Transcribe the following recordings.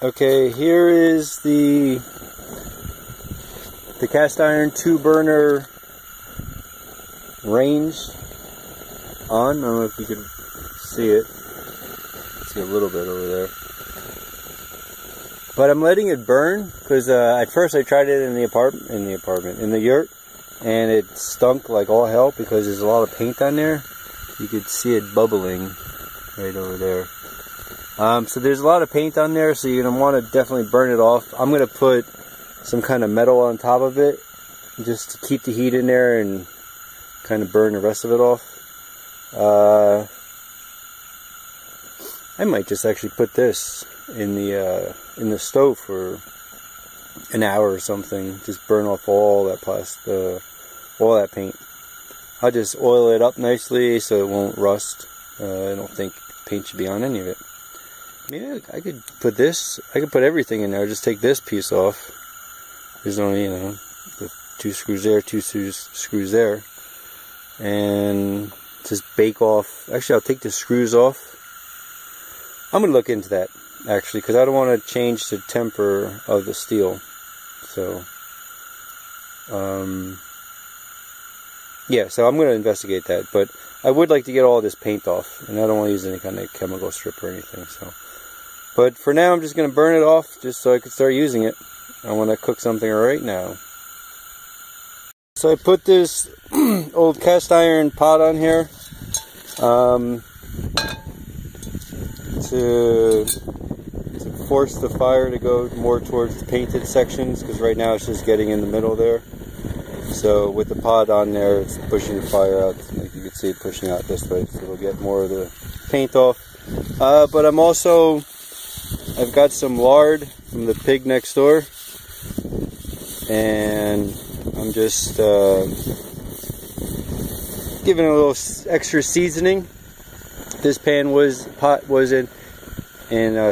Okay, here is the cast iron 2-burner range on. I don't know if you can see it. See a little bit over there. But I'm letting it burn because at first I tried it in the yurt, and it stunk like all hell because there's a lot of paint on there. You could see it bubbling right over there. So there's a lot of paint on there, so you're going to want to definitely burn it off. I'm going to put some kind of metal on top of it just to keep the heat in there and kind of burn the rest of it off. I might just actually put this in the stove for an hour or something. Just burn off all that all that paint. I'll just oil it up nicely so it won't rust. I don't think paint should be on any of it. Maybe I could put this. I could put everything in there. Just take this piece off. There's only, the 2 screws there, 2 screws there, and just bake off. Actually, I'll take the screws off. I'm gonna look into that actually because I don't want to change the temper of the steel. So, yeah. So I'm gonna investigate that, but I would like to get all this paint off, and I don't want to use any kind of chemical strip or anything. So. But for now, I'm just going to burn it off just so I can start using it. I want to cook something right now. So I put this old cast iron pot on here to force the fire to go more towards the painted sections, because right now it's just getting in the middle there. So with the pot on there, it's pushing the fire out, like you can see it pushing out this way, so it'll get more of the paint off. But I've got some lard from the pig next door, and I'm just giving it a little extra seasoning. This pot was in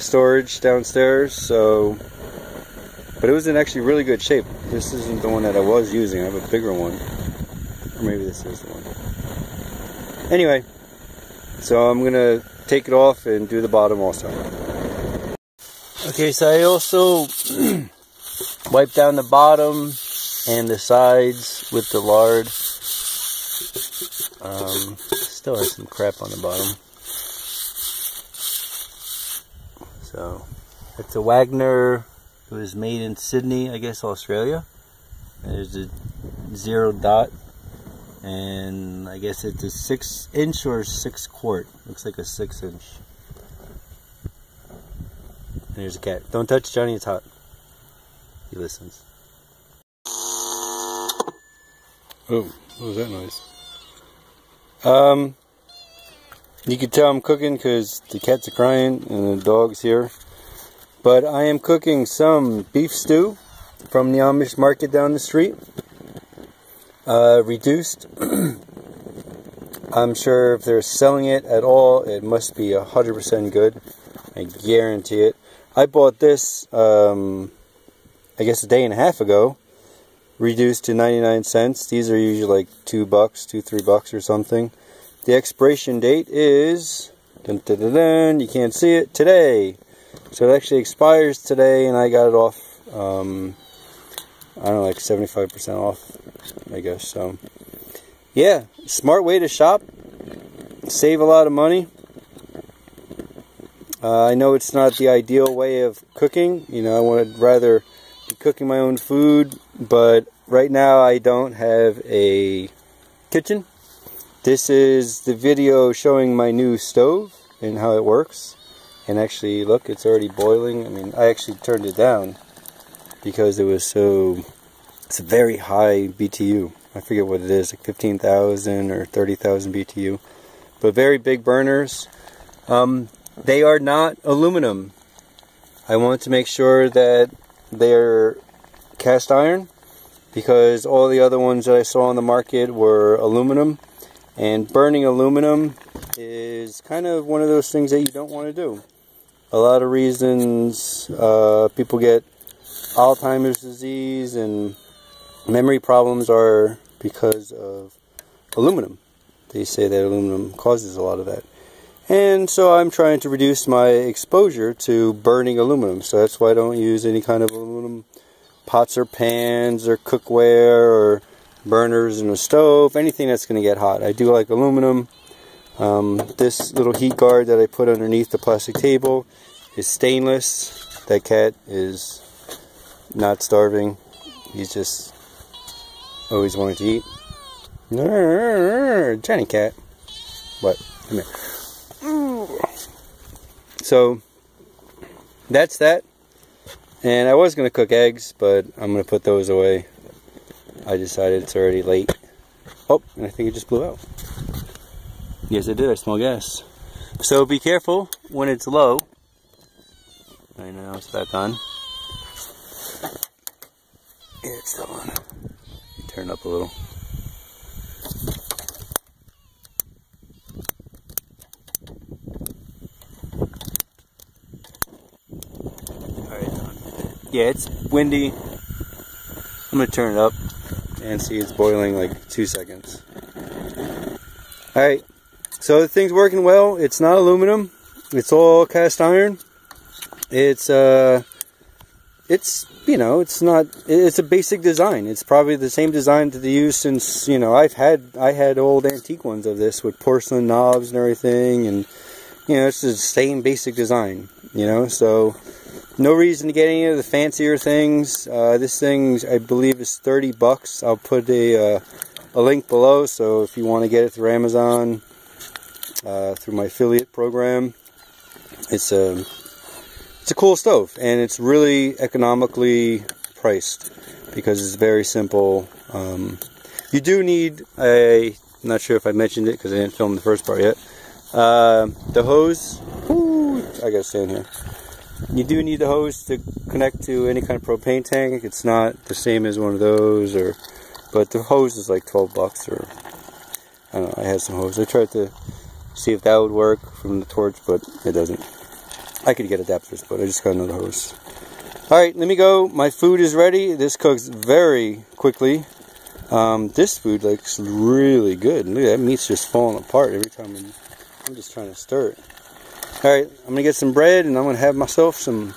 storage downstairs, but it was in actually really good shape. This isn't the one that I was using. I have a bigger one, or maybe this is the one. Anyway, so I'm gonna take it off and do the bottom also. Okay, so I also wipe down the bottom and the sides with the lard. Still has some crap on the bottom. So, it's a Wagner. It was made in Sydney, I guess, Australia. There's a 0 dot. And I guess it's a 6-inch or 6-quart. Looks like a 6-inch. There's a cat. Don't touch Johnny, it's hot. He listens. Oh, what was that noise? You can tell I'm cooking because the cats are crying and the dog's here. But I am cooking some beef stew from the Amish market down the street. Reduced. I'm sure if they're selling it at all, it must be 100% good. I guarantee it. I bought this, I guess a day and a half ago, reduced to 99 cents. These are usually like $2, $3 or something. The expiration date is, dun, dun, dun, dun, you can't see it, today. So it actually expires today, and I got it off, I don't know, like 75% off, I guess. So, yeah, smart way to shop, save a lot of money. I know it's not the ideal way of cooking. I would rather be cooking my own food, but right now I don't have a kitchen. This is the video showing my new stove and how it works. And actually, look, it's already boiling. I mean, I actually turned it down because it's a very high BTU. I forget what it is, like 15,000 or 30,000 BTU. But very big burners. They are not aluminum. I want to make sure that they're cast iron because all the other ones that I saw on the market were aluminum. And burning aluminum is kind of one of those things that you don't want to do. A lot of reasons. People get Alzheimer's disease and memory problems are because of aluminum. They say that aluminum causes a lot of that. And so I'm trying to reduce my exposure to burning aluminum. So that's why I don't use any kind of aluminum pots or pans or cookware or burners in a stove, anything that's going to get hot. I do like aluminum. This little heat guard that I put underneath the plastic table is stainless. That cat is not starving. He's just always wanted to eat. Johnny cat. What? Come here. So that's that. And I was going to cook eggs, but I'm going to put those away. I decided it's already late. Oh, and I think it just blew out. Yes, it did. I smell gas. So be careful when it's low. I know it's back on. Yeah, it's still on. Turn up a little. Alright, yeah, it's windy. I'm gonna turn it up and see it's boiling like 2 seconds. Alright, so the thing's working well. It's not aluminum, it's all cast iron. It's you know, it's a basic design. It's probably the same design that they use since, you know, I had old antique ones of this with porcelain knobs and everything, and you know, it's the same basic design, you know, so no reason to get any of the fancier things. This thing, I believe, is 30 bucks. I'll put a link below, so if you want to get it through Amazon, through my affiliate program, it's a cool stove, and it's really economically priced because it's very simple. You do need I'm not sure if I mentioned it because I didn't film the first part yet. The hose, I gotta stand here. You do need the hose to connect to any kind of propane tank. It's not the same as one of those, but the hose is like 12 bucks, or I don't know. I had some hose. I tried to see if that would work from the torch, but it doesn't. I could get adapters, but I just got another hose. Alright, let me go. My food is ready. This cooks very quickly. This food looks really good. Look at that, meat's just falling apart every time I'm just trying to stir it. Alright, I'm going to get some bread, and I'm going to have myself some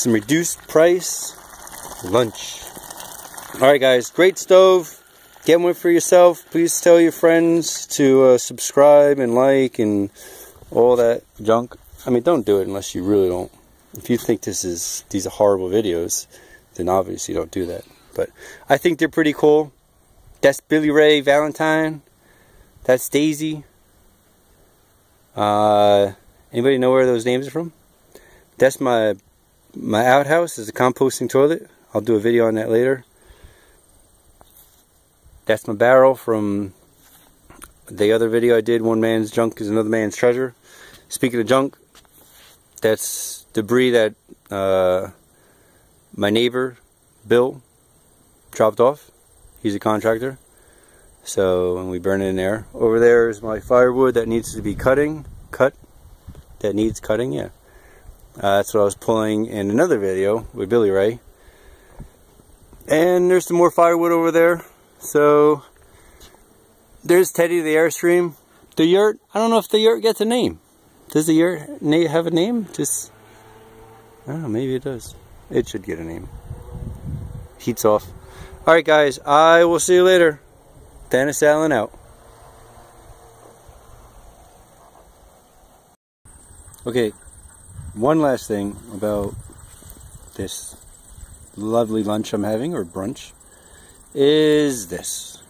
reduced price lunch. Alright guys, great stove. Get one for yourself. Please tell your friends to subscribe and like and all that junk. I mean, don't do it unless you really don't. If you think these are horrible videos, then obviously don't do that. But I think they're pretty cool. That's Billy Ray Valentine. That's Daisy. Anybody know where those names are from? That's my outhouse. Is a composting toilet. I'll do a video on that later. That's my barrel from the other video I did. One man's junk is another man's treasure. Speaking of junk, that's debris that my neighbor Bill dropped off. He's a contractor, so and we burn it in there. Over there is my firewood that needs to be cut. That needs cutting. Yeah, that's what I was pulling in another video with Billy Ray. And there's some more firewood over there. So there's Teddy the Airstream. The yurt. I don't know if the yurt gets a name. Does the yurt have a name? Just, I don't know, maybe it does. It should get a name. Heat's off. Alright guys, I will see you later. Dennis Allen out. Okay, one last thing about this lovely lunch I'm having, or brunch, is this.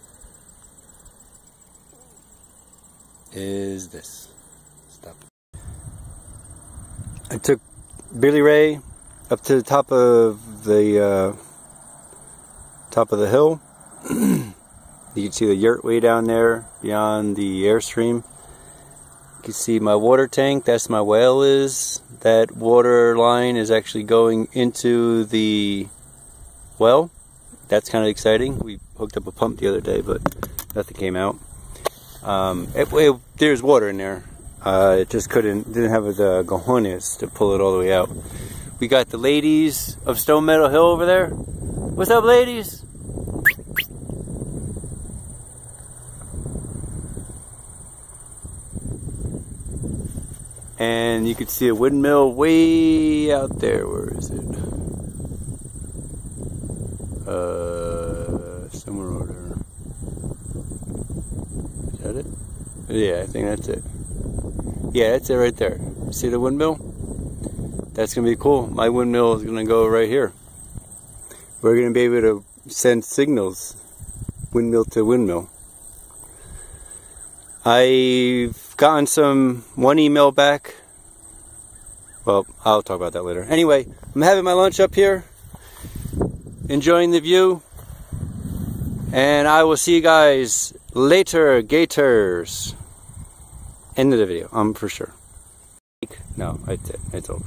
Stop. I took Billy Ray up to the top of the hill. You can see the yurt way down there beyond the Airstream. You can see my water tank. That's my well is. That water line is actually going into the well. That's kind of exciting. We hooked up a pump the other day, but nothing came out. There's water in there. It just didn't have the cojones to pull it all the way out. We got the ladies of Stone Meadow Hill over there. What's up, ladies? And you can see a windmill way out there. Where is it? Somewhere over there. Is that it? Yeah, I think that's it. Yeah, that's it right there. See the windmill? That's going to be cool. My windmill is going to go right here. We're going to be able to send signals, windmill to windmill. I've gotten one email back. Well, I'll talk about that later. Anyway, I'm having my lunch up here, enjoying the view, and I will see you guys later, Gators. End of the video, for sure. No, that's it. It's over.